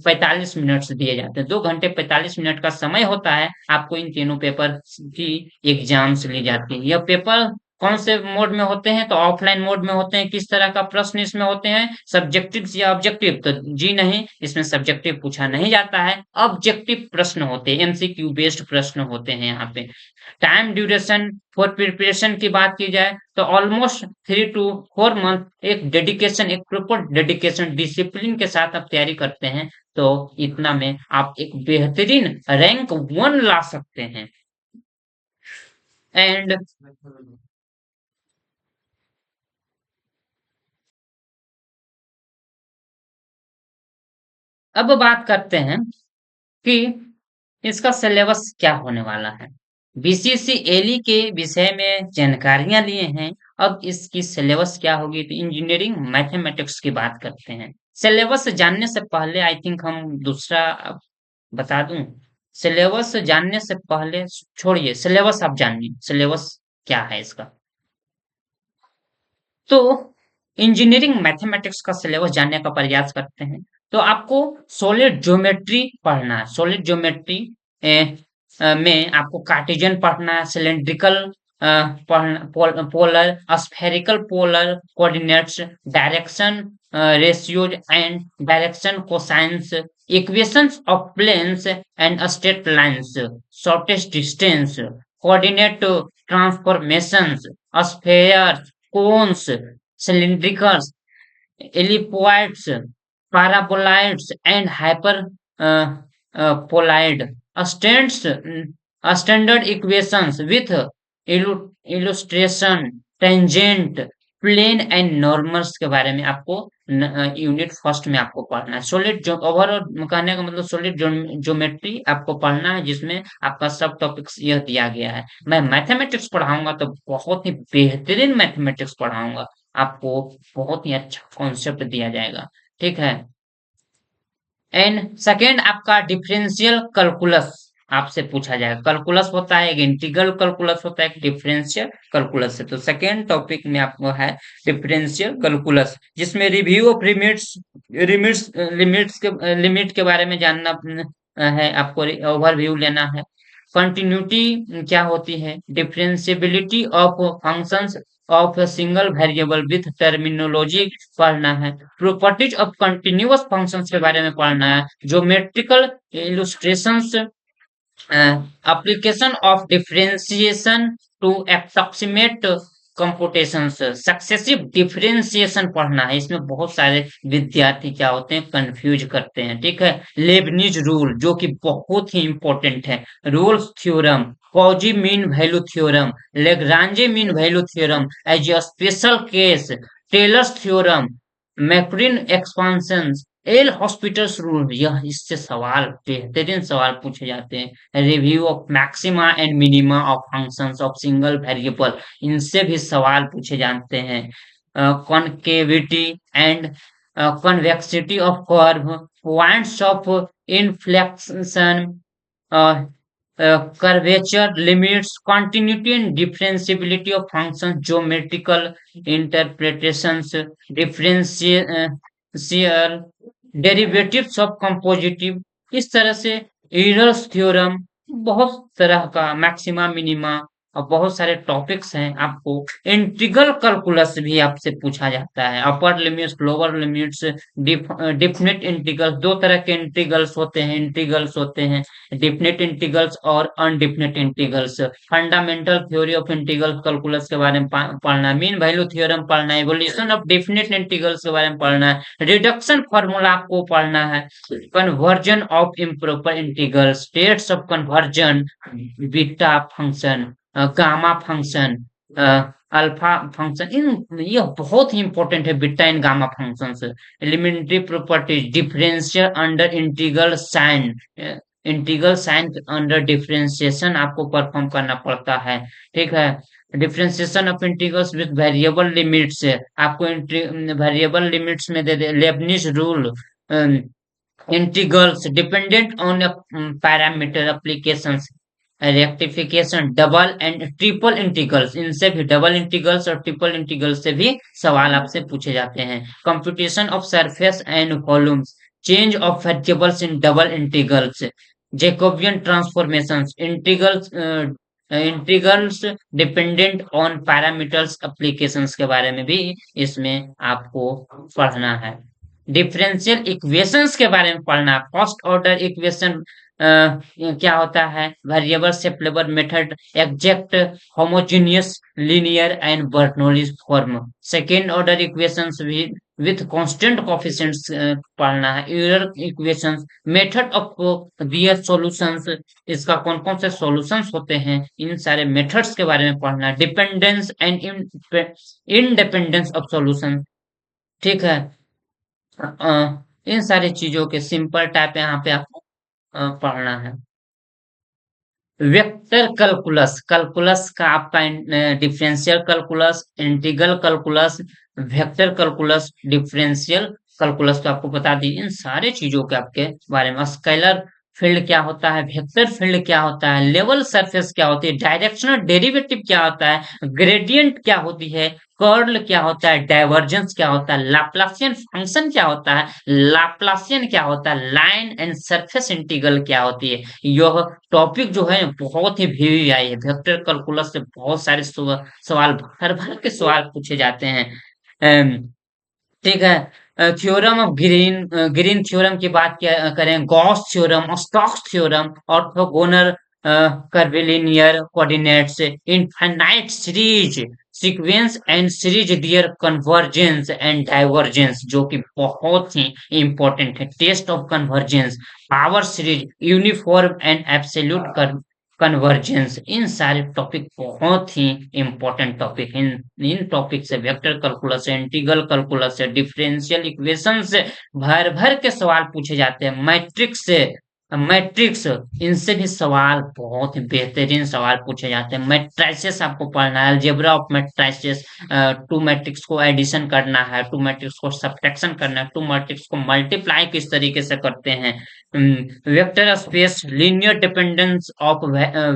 45 मिनट दिए जाते हैं। 2 घंटे 45 मिनट का समय होता है। आपको इन तीनों पेपर की एग्जाम्स ली जाती है। यह पेपर कौन से मोड में होते हैं? तो ऑफलाइन मोड में होते हैं। किस तरह का प्रश्न इसमें होते हैं? सब्जेक्टिव या ऑब्जेक्टिव? तो जी नहीं, इसमें सब्जेक्टिव पूछा नहीं जाता है, ऑब्जेक्टिव प्रश्न होते हैं, एमसीक्यू बेस्ड प्रश्न होते हैं यहाँ पे। टाइम ड्यूरेशन फॉर प्रिपरेशन की बात की जाए तो ऑलमोस्ट 3 to 4 मंथ एक डेडिकेशन, एक प्रॉपर डेडिकेशन डिसिप्लिन के साथ आप तैयारी करते हैं तो इतना में आप एक बेहतरीन रैंक 1 ला सकते हैं। एंड अब बात करते हैं कि इसका सिलेबस क्या होने वाला है। बीसीसीएलई के विषय में जानकारियां लिए हैं। अब इसकी सिलेबस क्या होगी तो इंजीनियरिंग मैथमेटिक्स की बात करते हैं। सिलेबस जानने से पहले आई थिंक हम दूसरा बता दूं। सिलेबस जानने से पहले छोड़िए, सिलेबस आप जानिए सिलेबस क्या है इसका। तो इंजीनियरिंग मैथमेटिक्स का सिलेबस जानने का प्रयास करते हैं तो आपको सॉलिड ज्योमेट्री पढ़ना है। सॉलिड ज्योमेट्री में आपको कार्टेशियन पढ़ना है, सिलेंड्रिकल पढ़ना, polar spherical polar coordinates, direction ratios and direction cosines, equations of planes and straight lines, shortest distance, coordinate transformations, spheres, cones, cylindricals, ellipsoids, paraboloids, and hyperboloid. Standard equations with illustration, tangent, plane and normals के बारे में आपको यूनिट फर्स्ट में आपको पढ़ना है। सॉलिड जो ओवरऑल कहने का मतलब सॉलिड ज्योमेट्री आपको पढ़ना है जिसमें आपका सब टॉपिक्स यह दिया गया है। मैं मैथमेटिक्स पढ़ाऊंगा तो बहुत ही बेहतरीन मैथमेटिक्स पढ़ाऊंगा आपको, बहुत ही अच्छा कॉन्सेप्ट दिया जाएगा, ठीक है। एंड सेकेंड आपका डिफरेंशियल कैलकुलस, आपसे पूछा जाएगा। कैलकुलस होता है, एक इंटीग्रल कैलकुलस होता है, एक डिफरेंशियल कैलकुलस है। तो सेकेंड टॉपिक में आपको है डिफरेंशियल कैलकुलस, जिसमें review of limits limits limit के बारे में जानना है, आपको ओवरव्यू लेना है। कंटिन्यूटी क्या होती है, differentiability of functions of a single variable with terminology पढ़ना है। प्रॉपर्टीज ऑफ कंटिन्यूअस फंक्शंस के बारे में पढ़ना है। Geometrical illustrations, application of differentiation to approximate computations, successive differentiation पढ़ना है। इसमें बहुत सारे विद्यार्थी क्या होते हैं, कंफ्यूज करते हैं। ठीक है, लेबनिज रूल जो कि बहुत ही इंपॉर्टेंट है, Rolle's theorem, Cauchy mean value theorem, Lagrange mean value theorem as a special case, Taylor's theorem, Maclaurin expansion, L'Hospital's rule, यह इससे सवाल बेहतरीन सवाल पूछे जाते हैं। Review of maxima and minima of functions of single variable, इनसे भी सवाल पूछे जाते हैं। Concavity and convexity of curve, points of inflection, curvature, limits, continuity and differentiability of functions, geometrical interpretations, differential derivatives of compositive, इस तरह से यूलर्स थ्योरम, बहुत तरह का मैक्सिमा मिनिमा और बहुत सारे टॉपिक्स हैं। आपको इंटीग्रल कैलकुलस भी आपसे पूछा जाता है, upper limits, lower limits, definite integrals, दो तरह के इंटीग्रल्स होते हैं, डिफिनिट इंटीग्रल्स और indefinite integrals. Fundamental theory of integral calculus के बारे में पढ़ना है, मीन वैल्यू थ्योरम पढ़ना है, इवोल्यूशन ऑफ डिफिनिट इंटीग्रल्स के बारे में पढ़ना है, रिडक्शन फार्मूला आपको पढ़ना है, convergence of improper integral, states of convergence, beta function, gamma function, alpha function, इन ये बहुत ही इंपॉर्टेंट है, beta and gamma functions. Elementary properties, differential under integral sign, integral sign under differentiation आपको परफॉर्म करना पड़ता है। ठीक है, differentiation of integrals with variable limits, आपको वेरिएबल लिमिट्स में दे दे, Leibniz rule, integrals dependent on a parameter applications, rectification, double and triple integrals, इनसे भी डबल इंटीग्रल्स और ट्रिपल इंटीग्रल्स से भी सवाल आपसे पूछे जाते हैं। Computation of surface and volumes, change of variables in double integrals, Jacobian transformations, integrals dependent on parameters applications के बारे में भी इसमें आपको पढ़ना है। डिफरेंशियल इक्वेशंस के बारे में पढ़ना, फर्स्ट ऑर्डर इक्वेशन क्या होता है, variable separable method, exact homogeneous linear and Bernoulli's form, second order equations भी विथ कांस्टेंट कोएफिशिएंट्स पढ़ना है, Euler equations, method of their solutions, इसका कौन कौन से सॉल्यूशंस होते हैं, इन सारे मेथड्स के बारे में पढ़ना है, dependence and independence of solution. ठीक है, इन सारी चीजों के सिंपल टाइप यहाँ पे आपको पढ़ना है। वेक्टर कैलकुलस, कैलकुलस का आपका differential calculus, integral calculus, vector calculus, differential calculus, तो आपको बता दी इन सारे चीजों के आपके बारे में। स्केलर फील्ड क्या होता है, वेक्टर फील्ड क्या होता है, लेवल सरफेस क्या होती है, डायरेक्शनल डेरिवेटिव क्या होता है, ग्रेडियंट क्या होती है, कर्ल क्या होता है, डाइवर्जेंस क्या होता है, लाप्लासियन फंक्शन क्या होता है, लाप्लासियन क्या होता है, लाइन एंड सरफेस इंटीग्रल क्या होती है। यह टॉपिक जो है बहुत ही वीवीआई है, वेक्टर कैलकुलस से बहुत सारे सवाल भर भर के सवाल पूछे जाते हैं। ठीक है, theorem of Green, Green theorem की बात करें, Gauss theorem, Stokes theorem, orthogonal curvilinear coordinates, infinite series, sequence and series their convergence and divergence, जो कि बहुत ही इंपॉर्टेंट है, test of convergence, power series, uniform and absolute convergence, इन सारे टॉपिक बहुत ही इंपॉर्टेंट टॉपिक, इन टॉपिक से वेक्टर कैलकुलस से, इंटीग्रल कैलकुलस से, डिफरेंशियल इक्वेशन से भर भर के सवाल पूछे जाते हैं, मैट्रिक्स से, मैट्रिक्स, इनसे भी सवाल बहुत ही बेहतरीन सवाल पूछे जाते हैं। मैट्रिसेस आपको पढ़ना है, algebra of matrices, two matrix को एडिशन करना है, टू मैट्रिक्स को सब्ट्रैक्शन करना है, टू मैट्रिक्स को मल्टीप्लाई किस तरीके से करते हैं, vector space, linear dependence of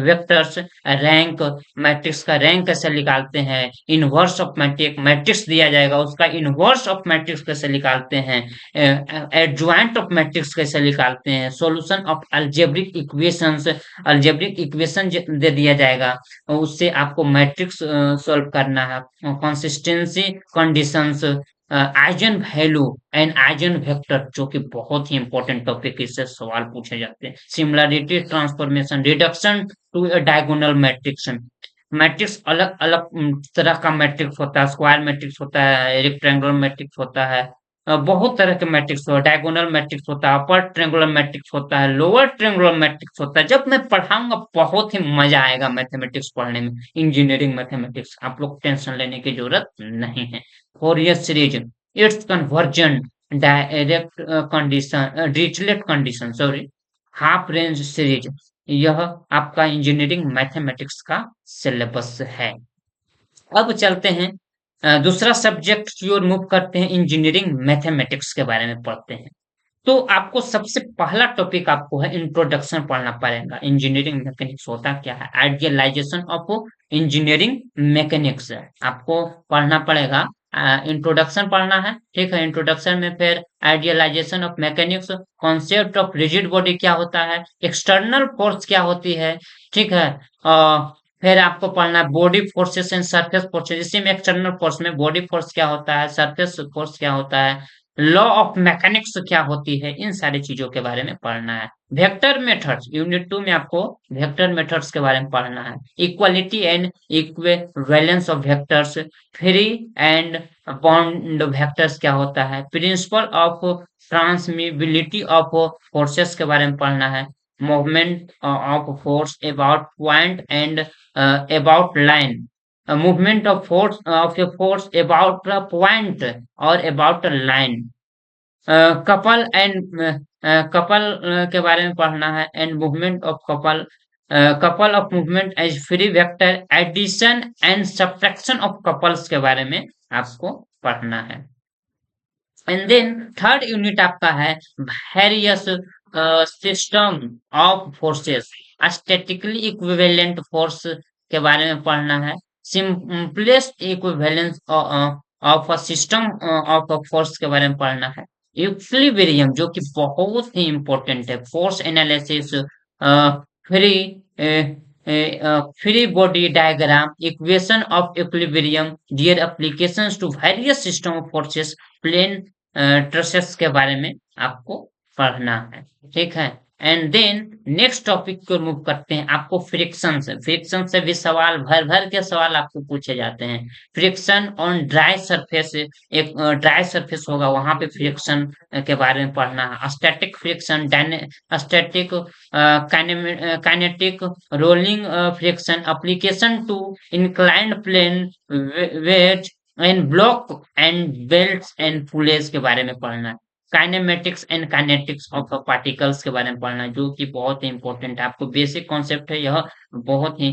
vectors, rank, matrix का रैंक कैसे निकालते हैं, इनवर्स ऑफ मैट्रिक्स, मैट्रिक्स दिया जाएगा उसका इनवर्स ऑफ मैट्रिक्स कैसे निकालते हैं, एडजॉइंट ऑफ मैट्रिक्स कैसे निकालते हैं, solution of algebraic equations, algebraic equation दे दिया जाएगा, उससे आपको मैट्रिक्स सॉल्व करना है, consistency conditions, eigen value and eigen vector, जो कि बहुत ही इंपॉर्टेंट टॉपिक, इससे सवाल पूछे जाते हैं, similarity transformation, reduction to a diagonal matrix, matrix अलग अलग तरह का मैट्रिक्स होता है, स्क्वायर मैट्रिक्स होता है, रेक्टेंगुलर मैट्रिक्स होता है, बहुत तरह के मैट्रिक्स होता है, डायगोनल मैट्रिक्स होता है, अपर ट्रायंगुलर मैट्रिक्स होता है, लोअर ट्रायंगुलर मैट्रिक्स होता है। जब मैं पढ़ाऊंगा बहुत ही मजा आएगा मैथमेटिक्स पढ़ने में, इंजीनियरिंग मैथमेटिक्स, आप लोग टेंशन लेने की जरूरत नहीं है। Fourier series, it's conversion, direct condition, Dirichlet condition, sorry, half range series, यह आपका इंजीनियरिंग मैथमेटिक्स का सिलेबस है। अब चलते हैं दूसरा सब्जेक्ट की ओर मूव करते हैं, इंजीनियरिंग मैथमेटिक्स के बारे में पढ़ते हैं। तो आपको सबसे पहला टॉपिक आपको है इंट्रोडक्शन पढ़ना पड़ेगा। इंजीनियरिंग मैकेनिक्स होता क्या है, आइडियलाइजेशन ऑफ इंजीनियरिंग मैकेनिक्स आपको पढ़ना पड़ेगा। इंट्रोडक्शन पढ़ना है, ठीक है। इंट्रोडक्शन में फिर idealisation of mechanics, concept of rigid body क्या होता है, एक्सटर्नल फोर्स क्या होती है, ठीक है। फिर आपको पढ़ना है body forces and surface forces, इसी में एक्सटर्नल फोर्स में बॉडी फोर्स क्या होता है, सरफेस फोर्स क्या होता है, लॉ ऑफ मैकेनिक्स क्या होती है, इन सारी चीजों के बारे में पढ़ना है। वेक्टर मेथड्स, यूनिट 2 में आपको वेक्टर मेथड्स के बारे में पढ़ना है। Equality and equivalence of vectors, free and bound vectors क्या होता है, प्रिंसिपल ऑफ ट्रांसमिबिलिटी ऑफ फोर्सेस के बारे में पढ़ना है। Movement of force about point and about line, movement of a force about a point or about a line, couple and couple के बारे में पढ़ना है, and movement of couple, couple of movement as free vector, addition and subtraction of couples के बारे में आपको पढ़ना है। एंड देन थर्ड यूनिट आपका है various system of forces, statically equivalent force के बारे में पढ़ना है। Simplest equivalence of a system of a force के बारे में पढ़ना है। इक्विलिब्रियम, जो कि बहुत ही इंपॉर्टेंट है, force analysis, free free body diagram, equation of equilibrium, their applications to various system of forces, plane trusses के बारे में आपको पढ़ना है, ठीक है। एंड देन नेक्स्ट टॉपिक को मूव करते हैं, आपको फ्रिक्शन से, फ्रिक्शन से भी सवाल भर भर के सवाल आपको पूछे जाते हैं। फ्रिक्शन ऑन ड्राई सरफेस, एक ड्राई सरफेस होगा वहां पे फ्रिक्शन के बारे में पढ़ना है। Static friction, static kinetic, rolling friction, application to inclined plane, wedge and block and belts and pulleys के बारे में पढ़ना है। Kinematics and kinetics of particles के बारे में पढ़ना है, जो कि बहुत ही इंपॉर्टेंट है, आपको बेसिक कॉन्सेप्ट है यह, बहुत ही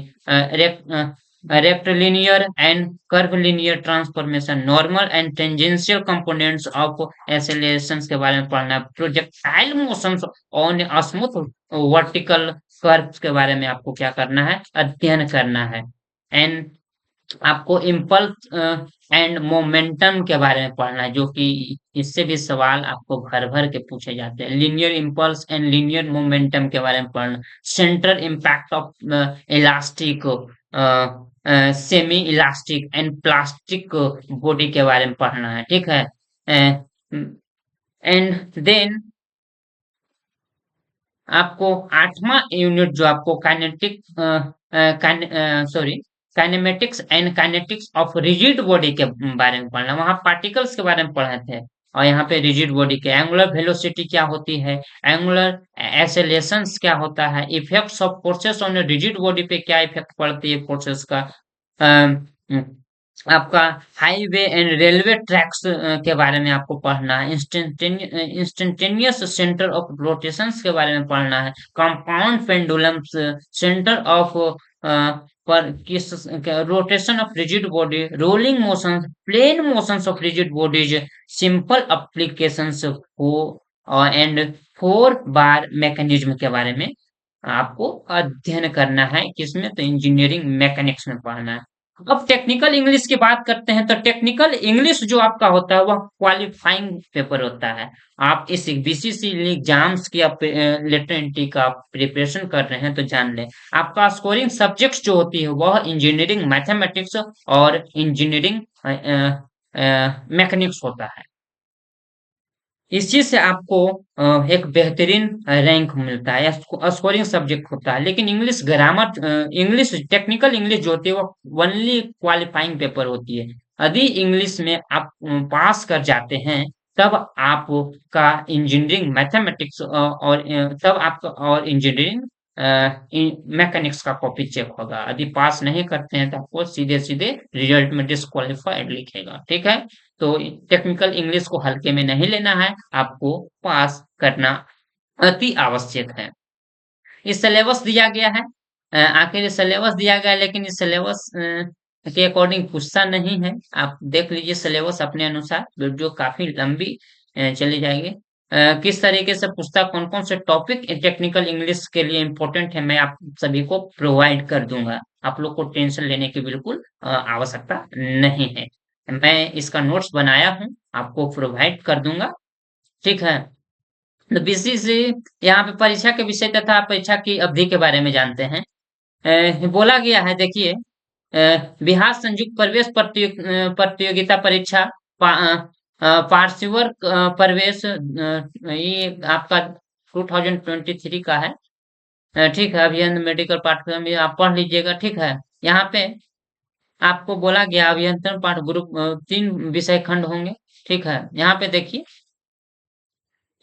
rectilinear and curvilinear transformation, normal and tangential components of accelerations के बारे में पढ़ना है। Projectile motions on smooth vertical curves के बारे में आपको क्या करना है, अध्ययन करना है। एंड आपको इम्पल्स एंड मोमेंटम के बारे में पढ़ना है, जो कि इससे भी सवाल आपको भर भर के पूछे जाते हैं। Linear impulse and linear momentum के बारे में पढ़ना, central impact of elastic, semi elastic and plastic body के बारे में पढ़ना है, ठीक है। एंड देन आपको 8वां यूनिट जो आपको kinetic sorry kinematics and kinetics of rigid body के बारे में पढ़ना, वहां पार्टिकल्स के बारे में पढ़े थे, और यहाँ पे रिजिड बॉडी के एंगुलर वेलोसिटी क्या होती है, एंगुलर एक्सेलरेशंस क्या होता है, effects of forces on rigid body पे क्या इफेक्ट पड़ती है फोर्सेस का, आपका हाईवे एंड रेलवे ट्रैक्स के बारे में आपको पढ़ना है। इंस्टेंटेनियस सेंटर ऑफ रोटेशंस के बारे में पढ़ना है। Compound pendulums, centre of percussion rotation of rigid body, rolling motion, plane motions of rigid bodies, simple applications हो एंड फोर बार मैकेनिज्म के बारे में आपको अध्ययन करना है। किसमें? तो इंजीनियरिंग मैकेनिक्स में पढ़ना है। अब टेक्निकल इंग्लिश की बात करते हैं, तो टेक्निकल इंग्लिश जो आपका होता है वह क्वालिफाइंग पेपर होता है। आप इस बीसीसी एग्जाम्स की आप लेटर एंट्री का प्रिपरेशन कर रहे हैं तो जान लें, आपका स्कोरिंग सब्जेक्ट्स जो होती है वह इंजीनियरिंग मैथमेटिक्स और इंजीनियरिंग मैकेनिक्स होता है। इस चीज से आपको एक बेहतरीन रैंक मिलता है, स्कोरिंग सब्जेक्ट होता है। लेकिन English grammar, English technical English जो होती है वो ओनली क्वालिफाइंग पेपर होती है। यदि इंग्लिश में आप पास कर जाते हैं तब आपका इंजीनियरिंग मैथमेटिक्स तब आपका और इंजीनियरिंग मैकेनिक्स का कॉपी चेक होगा। यदि पास नहीं करते हैं तो आपको सीधे सीधे रिजल्ट में डिस्क्वालिफाइड लिखेगा। ठीक है, तो टेक्निकल इंग्लिश को हल्के में नहीं लेना है, आपको पास करना अति आवश्यक है। ये सिलेबस दिया गया है, आखिर ये सिलेबस दिया गया है, लेकिन इस सिलेबस के अकॉर्डिंग पूछता नहीं है। आप देख लीजिए सिलेबस अपने अनुसार, वीडियो काफी लंबी चली जाएगी। किस तरीके से पूछता, कौन कौन से टॉपिक टेक्निकल इंग्लिश के लिए इम्पोर्टेंट है, मैं आप सभी को प्रोवाइड कर दूंगा। आप लोग को टेंशन लेने की बिल्कुल आवश्यकता नहीं है। मैं इसका नोट्स बनाया हूँ, आपको प्रोवाइड कर दूंगा। ठीक है, तो बीसीसी यहाँ पे परीक्षा के विषय तथा परीक्षा की अवधि के बारे में जानते हैं। बोला गया है, देखिए, बिहार संयुक्त प्रवेश प्रतियोगिता परीक्षा पार्श्वर प्रवेश, ये आपका 2023 का है। ठीक है, अभियंत्रण मेडिकल पाठ्यक्रम ये आप पढ़ लीजिएगा। ठीक है, यहाँ पे आपको बोला गया अभियंत्रण पाठ ग्रुप 3 विषय खंड होंगे। ठीक है, यहाँ पे देखिए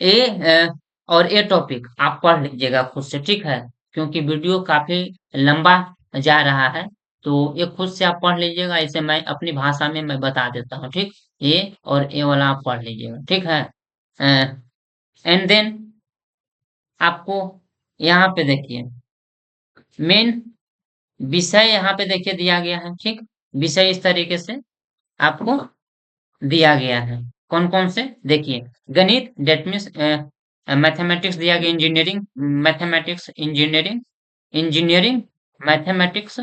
ए और ए टॉपिक आप पढ़ लीजिएगा खुद से। ठीक है, क्योंकि वीडियो काफी लंबा जा रहा है, तो ये खुद से आप पढ़ लीजिएगा। इसे मैं अपनी भाषा में मैं बता देता हूँ। ठीक, ए और ए वाला आप पढ़ लीजिएगा। ठीक है, एंड देन आपको यहाँ पे देखिए मेन विषय यहाँ पे देखिए दिया गया है। ठीक, विषय इस तरीके से आपको दिया गया है। कौन कौन से देखिए, गणित डेट मीन्स मैथमेटिक्स दिया गया, engineering mathematics, engineering engineering mathematics.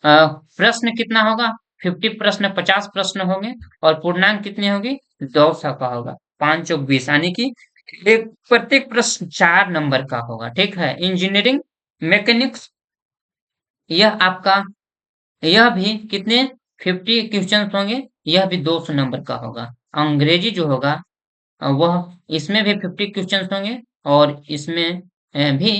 प्रश्न कितना होगा? 50 प्रश्न, 50 प्रश्न होंगे। और पूर्णांक कितनी होगी? 200 का होगा। 5 चौक 20, यानी कि एक प्रत्येक प्रश्न 4 नंबर का होगा। ठीक है, इंजीनियरिंग मैकेनिक्स, यह आपका, यह भी कितने 50 क्वेश्चन होंगे। यह भी 200 नंबर का होगा। अंग्रेजी जो होगा वह, इसमें भी 50 क्वेश्चन होंगे और इसमें भी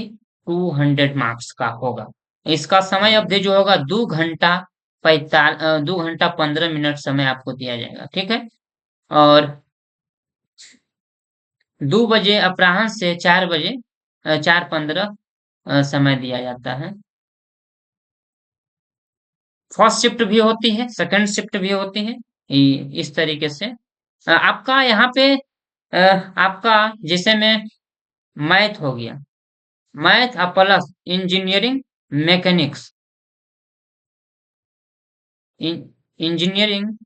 200 मार्क्स का होगा। इसका समय अवधि जो होगा 2 घंटा 15 मिनट समय आपको दिया जाएगा। ठीक है, और 2 बजे अपराह्न से 4 बजे 4:15 समय दिया जाता है। फर्स्ट शिफ्ट भी होती है, सेकंड शिफ्ट भी होती है। इस तरीके से आपका यहाँ पे आपका जैसे में मैथ हो गया, math plus engineering mechanics, engineering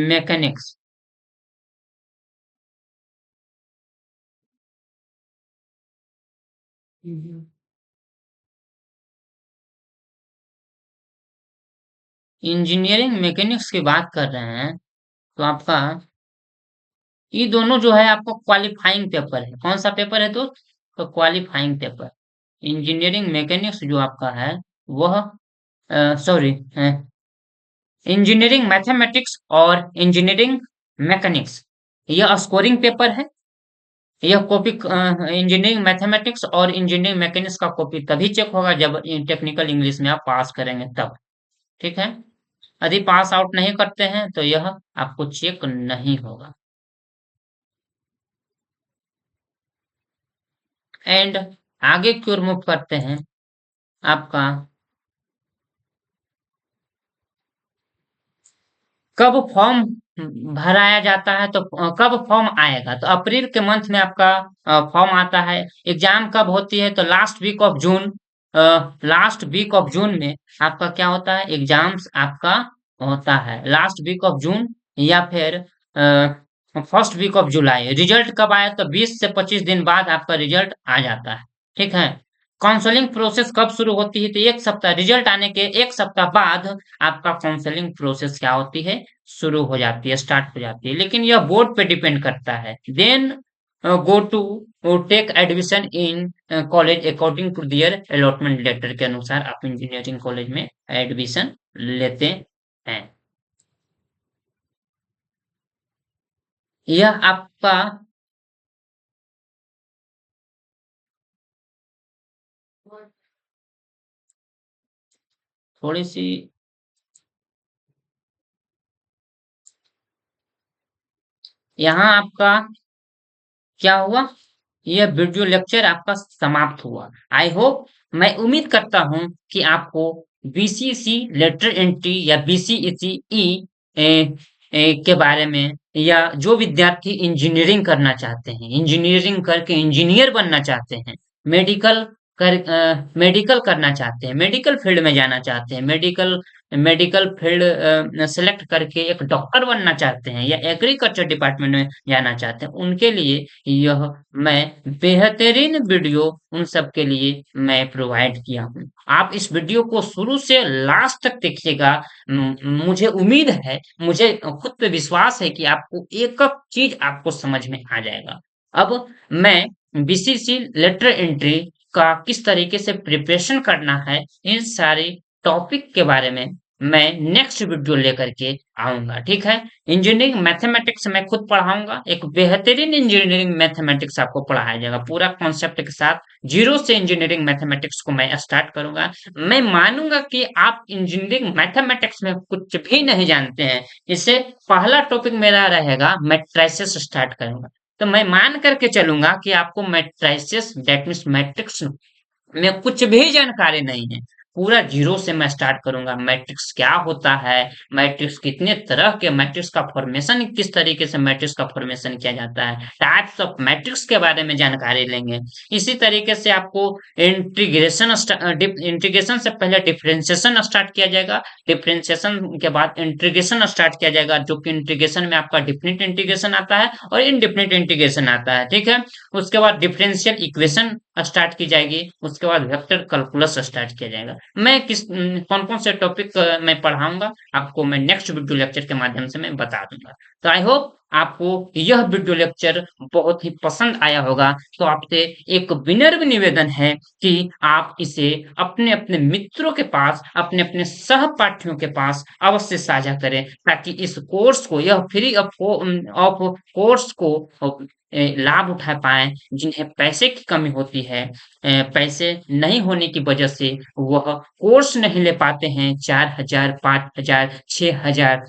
mechanics, engineering mechanics की बात कर रहे हैं तो आपका ये दोनों जो है आपको क्वालिफाइंग पेपर है। कौन सा पेपर है दोस्त? तो क्वालिफाइंग पेपर। इंजीनियरिंग मैकेनिक्स जो आपका है वह, सॉरी, इंजीनियरिंग मैथमेटिक्स और इंजीनियरिंग मैकेनिक्स, यह स्कोरिंग पेपर है। यह कॉपी इंजीनियरिंग मैथमेटिक्स और इंजीनियरिंग मैकेनिक्स का कॉपी तभी चेक होगा जब टेक्निकल इंग्लिश में आप पास करेंगे तब। ठीक है, यदि पास आउट नहीं करते हैं तो यह आपको चेक नहीं होगा। एंड आगे की ओर मूव करते हैं, आपका कब फॉर्म भराया जाता है, तो कब फॉर्म आएगा, तो अप्रैल के मंथ में आपका फॉर्म आता है। एग्जाम कब होती है, तो last week of June. Last week of June में आपका क्या होता है, एग्जाम्स आपका होता है लास्ट वीक ऑफ जून, या फिर first week of July. Result कब आया, तो 20 से 25 दिन बाद आपका रिजल्ट आ जाता है। ठीक है। काउंसलिंग प्रोसेस कब शुरू होती है, तो एक सप्ताह, रिजल्ट आने के एक सप्ताह बाद आपका काउंसलिंग प्रोसेस क्या होती है, शुरू हो जाती है, स्टार्ट हो जाती है। लेकिन यह बोर्ड पे डिपेंड करता है। Then go to take admission in college according to their allotment letter के अनुसार आप इंजीनियरिंग कॉलेज में एडमिशन लेते हैं। यह आपका थोड़ी सी, यहाँ आपका क्या हुआ, यह वीडियो लेक्चर आपका समाप्त हुआ। आई होप, मैं उम्मीद करता हूं कि आपको बीसीसी लेटर एंट्री या बीसीईसी के बारे में, या जो विद्यार्थी इंजीनियरिंग करना चाहते हैं, इंजीनियरिंग करके इंजीनियर बनना चाहते हैं, मेडिकल मेडिकल करना चाहते हैं, मेडिकल फील्ड में जाना चाहते हैं, मेडिकल मेडिकल फील्ड सेलेक्ट करके एक डॉक्टर बनना चाहते हैं, या एग्रीकल्चर डिपार्टमेंट में जाना चाहते हैं, उनके लिए यह मैं बेहतरीन वीडियो उन सब के लिए मैं प्रोवाइड किया हूँ। आप इस वीडियो को शुरू से लास्ट तक देखिएगा। मुझे उम्मीद है, मुझे खुद पे विश्वास है कि आपको एक एक चीज आपको समझ में आ जाएगा। अब मैं बीसीसी लेटर एंट्री का किस तरीके से प्रिपरेशन करना है, इन सारे टॉपिक के बारे में मैं नेक्स्ट वीडियो लेकर के आऊंगा। ठीक है। इंजीनियरिंग मैथमेटिक्स मैं खुद पढ़ाऊंगा, एक बेहतरीन इंजीनियरिंग मैथमेटिक्स आपको पढ़ाया जाएगा पूरा कॉन्सेप्ट के साथ। जीरो से इंजीनियरिंग मैथमेटिक्स को मैं स्टार्ट करूंगा। मैं मानूंगा कि आप इंजीनियरिंग मैथमेटिक्स में कुछ भी नहीं जानते हैं। इससे पहला टॉपिक मेरा रहेगा मैट्रिसेस स्टार्ट करूंगा। तो मैं मान करके चलूंगा कि आपको मैट्रिसेस दैट मीन्स मैट्रिक्स में कुछ भी जानकारी नहीं है। पूरा जीरो से मैं स्टार्ट करूंगा। मैट्रिक्स क्या होता है, मैट्रिक्स कितने तरह के, मैट्रिक्स का फॉर्मेशन किस तरीके से मैट्रिक्स का फॉर्मेशन किया जाता है, टाइप्स ऑफ मैट्रिक्स के बारे में जानकारी लेंगे। इसी तरीके से आपको इंटीग्रेशन इंटीग्रेशन से पहले डिफरेंशिएशन स्टार्ट किया जाएगा। डिफरेंशिएशन के बाद इंटीग्रेशन स्टार्ट किया जाएगा, जो कि इंटीग्रेशन में आपका डिफिनिट इंटीग्रेशन आता है और इनडिफिनिट इंटीग्रेशन आता है। ठीक है। उसके बाद डिफरेंशियल इक्वेशन स्टार्ट की जाएगी। उसके बाद वेक्टर कैलकुलस स्टार्ट किया जाएगा। मैं कौन कौन से टॉपिक मैं पढ़ाऊंगा, आपको मैं नेक्स्ट वीडियो लेक्चर के माध्यम से मैं बता दूंगा। तो आई होप आपको यह वीडियो लेक्चर बहुत ही पसंद आया होगा। तो आपसे एक विनम्र निवेदन है कि आप इसे अपने अपने मित्रों के पास, अपने अपने सहपाठियों के पास अवश्य साझा करें, ताकि इस कोर्स को, यह फ्री ऑफ कोर्स को लाभ उठा पाएं, जिन्हें पैसे की कमी होती है, पैसे नहीं होने की वजह से वह कोर्स नहीं ले पाते हैं। 4,000, 5,000, 6,000,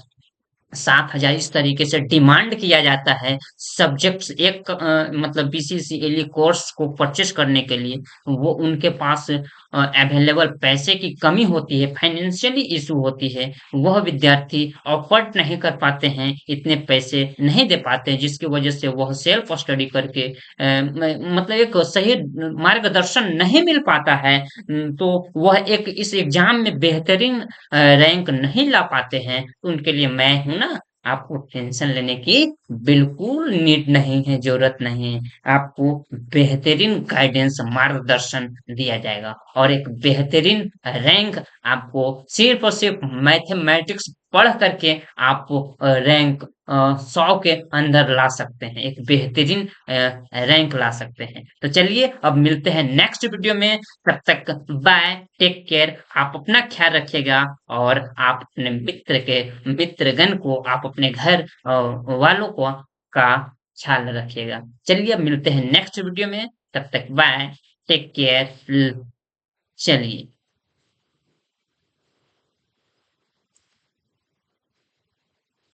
7,000 इस तरीके से डिमांड किया जाता है सब्जेक्ट्स, एक मतलब बीसीसीएल कोर्स को परचेस करने के लिए। वो उनके पास अवेलेबल पैसे की कमी होती है, फाइनेंशियली इशू होती है। वह विद्यार्थी अफोर्ड नहीं कर पाते हैं, इतने पैसे नहीं दे पाते हैं, जिसकी वजह से वह सेल्फ स्टडी करके मतलब एक सही मार्गदर्शन नहीं मिल पाता है। तो वह एक इस एग्जाम में बेहतरीन रैंक नहीं ला पाते हैं। तो उनके लिए मैं हूं ना। आपको टेंशन लेने की बिल्कुल नीड नहीं है, जरूरत नहीं है। आपको बेहतरीन गाइडेंस, मार्गदर्शन दिया जाएगा, और एक बेहतरीन रैंक आपको सिर्फ और सिर्फ मैथमेटिक्स पढ़ करके आप रैंक 100 के अंदर ला सकते हैं, एक बेहतरीन रैंक ला सकते हैं। तो चलिए अब मिलते हैं नेक्स्ट वीडियो में। तब तक बाय, टेक केयर, आप अपना ख्याल रखिएगा, और आप अपने मित्रगण को, आप अपने घर वालों को का ख्याल रखिएगा। चलिए अब मिलते हैं नेक्स्ट वीडियो में। तब तक बाय, टेक केयर। चलिए।